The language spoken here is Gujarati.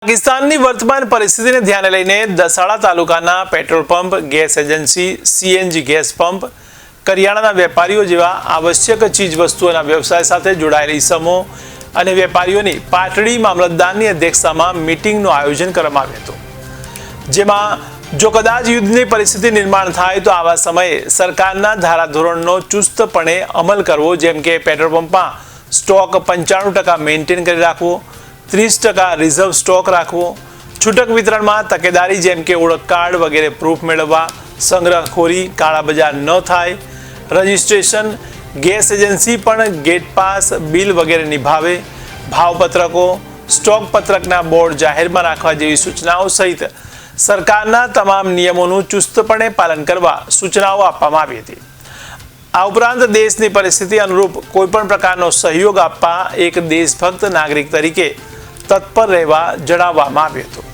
પાકિસ્તાનની વર્તમાન પરિસ્થિતિને ધ્યાને લઈને દસાડા તાલુકાના petrol pump, gas agency, CNG gas pump, કરિયાણાના વેપારીઓ જેવા આવશ્યક ચીજ વસ્તુઓના વ્યવસાય સાથે જોડાયેલા ઇસમો અને વેપારીઓની પાટડી મામલતદારની અધ્યક્ષતામાં મીટિંગનું આયોજન કરવામાં આવ્યું હતું, જેમાં જો કદાચ યુદ્ધની પરિસ્થિતિ નિર્માણ થાય તો આવા સમયે સરકારના ધારાધોરણનો ચુસ્તપણે અમલ કરવો, જેમ કે પેટ્રોલ પંપમાં સ્ટોક 95% મેન્ટેન કરી રાખવો, 30% રિઝર્વ સ્ટોક રાખવો, છૂટક વિતરણમાં તકેદારી જેમ કે ઓળખ કાર્ડ વગેરે પ્રૂફ મેળવવા, સંગ્રહખોરી, કાળાબજાર ન થાય, રજિસ્ટ્રેશન, ગેસ એજન્સી પણ ગેટ પાસ, બિલ વગેરે નિભાવે, ભાવપત્રકો, સ્ટોક પત્રકના બોર્ડ જાહેરમાં રાખવા જેવી સૂચનાઓ સહિત સરકારના તમામ નિયમોનું ચુસ્તપણે પાલન કરવા સૂચનાઓ આપવામાં આવી હતી। આ ઉપરાંત દેશની પરિસ્થિતિ અનુરૂપ કોઈપણ પ્રકારનો સહયોગ આપવા એક દેશભક્ત નાગરિક તરીકે તત્પર રહેવા જણાવવામાં આવ્યું હતું।